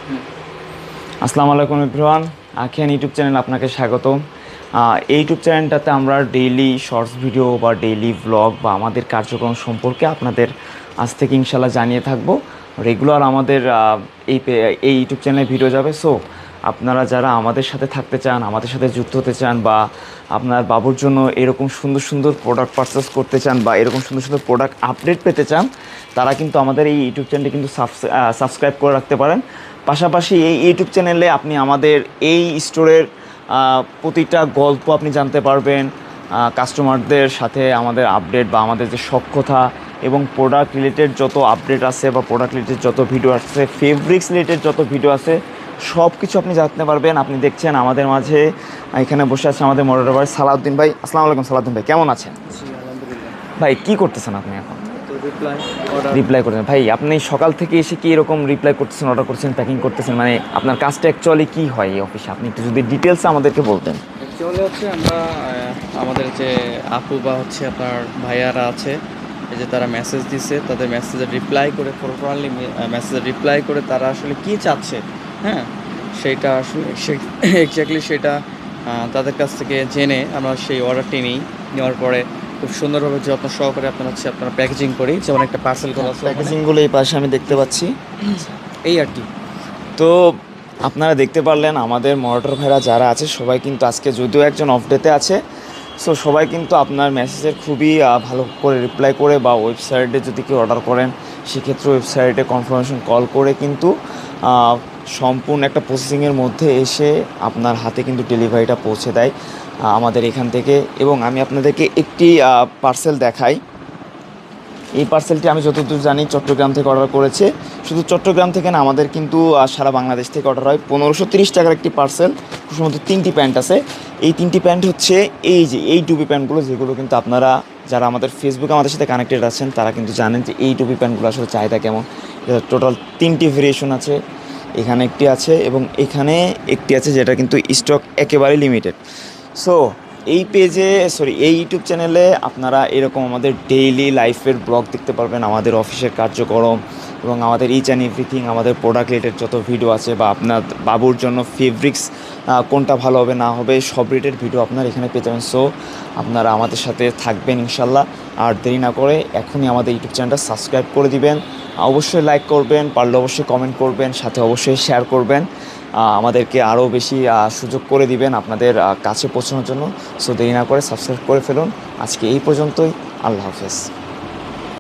আসসালামু আলাইকুম everyone, আখিয়ান YouTube channel আপনাকে স্বাগতম। এই ইউটিউব চ্যানেলটাতে আমরা ডেইলি শর্টস ভিডিও বা ডেইলি ভ্লগ বা আমাদের কার্যক্রম সম্পর্কে আপনাদের আজ থেকে ইনশাল্লাহ জানিয়ে থাকবো। রেগুলার আমাদের এই ইউটিউব চ্যানেলে ভিডিও যাবে। সো আপনারা যারা আমাদের সাথে থাকতে চান, আমাদের সাথে যুক্ত হতে চান, বা আপনার বাবুর জন্য এরকম সুন্দর সুন্দর প্রোডাক্ট পারচেস করতে চান বা এরকম সুন্দর সুন্দর প্রোডাক্ট আপডেট পেতে চান, তারা কিন্তু আমাদের এই ইউটিউব চ্যানেলটি কিন্তু সাবস্ক্রাইব করে রাখতে পারেন। পাশাপাশি এই ইউটিউব চ্যানেলে আপনি আমাদের এই স্টোরের প্রতিটা গল্প আপনি জানতে পারবেন, কাস্টমারদের সাথে আমাদের আপডেট বা আমাদের যে সখ্যতা এবং প্রোডাক্ট রিলেটেড যত আপডেট আছে বা প্রোডাক্ট রিলেটেড যত ভিডিও আছে, ফেব্রিক্স রিলেটেড যত ভিডিও আছে, সব কিছু আপনি জানতে পারবেন। আপনি দেখছেন আমাদের মাঝে এখানে বসে আছে আমাদের মডারেটর ভাই সালাউদ্দিন ভাই। আসসালামু আলাইকুম সালাউদ্দিন ভাই, কেমন আছেন? ভাই কি করতেছেন আপনি এখন? রিপ্লাই করছেন ভাই? আপনি সকাল থেকে এসে কি এরকম রিপ্লাই করতেছেন, অর্ডার করছেন, প্যাকিং করতেছেন, মানে আপনার কাজটা অ্যাকচুয়ালি কি হয় এই অফিসে? আপনি একটু যদি ডিটেলসে আমাদেরকে বলতেন। অ্যাকচুয়ালি হচ্ছে আমরা আমাদের যে আপু বা হচ্ছে আপনার ভাইয়ারা আছে, এই যে তারা মেসেজ দিছে, তাদের মেসেজের রিপ্লাই করে, প্রপারলি মেসেজের রিপ্লাই করে তারা আসলে কী চাচ্ছে, হ্যাঁ, সেইটা আসলে এক্স্যাক্টলি সেটা তাদের কাছ থেকে জেনে আমরা সেই অর্ডারটি নিই। নেওয়ার পরে খুব সুন্দরভাবে যত্ন সহকারে আপনারা প্যাকেজিং করি, যেমন একটা পার্সেল করা আছে, প্যাকেজিংগুলো এই পাশে আমি দেখতে পাচ্ছি। এই আর কি। তো আপনারা দেখতে পারলেন আমাদের মডারেটর ভাইরা যারা আছে সবাই কিন্তু আজকে যদিও একজন অফ ডেতে আছে, সো সবাই কিন্তু আপনার মেসেজের খুবই ভালো করে রিপ্লাই করে, বা ওয়েবসাইটে যদি কেউ অর্ডার করেন সেক্ষেত্রে ওয়েবসাইটে কনফার্মেশন কল করে কিন্তু সম্পূর্ণ একটা প্রসেসিংয়ের মধ্যে এসে আপনার হাতে কিন্তু ডেলিভারিটা পৌঁছে দেয় আমাদের এখান থেকে। এবং আমি আপনাদেরকে একটি পার্সেল দেখাই। এই পার্সেলটি আমি যতদূর জানি চট্টগ্রাম থেকে অর্ডার করেছে। শুধু চট্টগ্রাম থেকে না, আমাদের কিন্তু সারা বাংলাদেশ থেকে অর্ডার হয়। 1530 টাকার একটি পার্সেল। খুব সম্ভবত 3টি প্যান্ট আছে। এই 3টি প্যান্ট হচ্ছে এই টুপি প্যান্টগুলো, যেগুলো কিন্তু আপনারা যারা আমাদের ফেসবুকে আমাদের সাথে কানেক্টেড আছেন তারা কিন্তু জানেন যে এই টুপি প্যান্টগুলো আসলে চাহিদা কেমন। টোটাল 3টি ভেরিয়েশন আছে। এখানে একটি আছে এবং এখানে একটি আছে, যেটা কিন্তু স্টক একেবারে লিমিটেড। সো এই ইউটিউব চ্যানেলে আপনারা এরকম আমাদের ডেইলি লাইফের ব্লগ দেখতে পারবেন, আমাদের অফিসের কার্যক্রম এবং আমাদের ইচ অ্যান্ড এভরিথিং, আমাদের প্রোডাক্ট রিলেটেড যত ভিডিও আছে, বা আপনার বাবুর জন্য ফেব্রিক্স কোনটা ভালো হবে না হবে, সব রিলেটেড ভিডিও আপনারা এখানে পেয়ে যাবেন। সো আপনারা আমাদের সাথে থাকবেন ইনশাল্লাহ। আর দেরি না করে এখনই আমাদের ইউটিউব চ্যানেলটা সাবস্ক্রাইব করে দিবেন। অবশ্যই লাইক করবেন, পারলে অবশ্যই কমেন্ট করবেন, সাথে অবশ্যই শেয়ার করবেন। আমাদেরকে আরও বেশি সুযোগ করে দিবেন আপনাদের কাছে পৌঁছানোর জন্য। সো দেরি না করে সাবস্ক্রাইব করে ফেলুন। আজকে এই পর্যন্তই। আল্লাহ হাফেজ।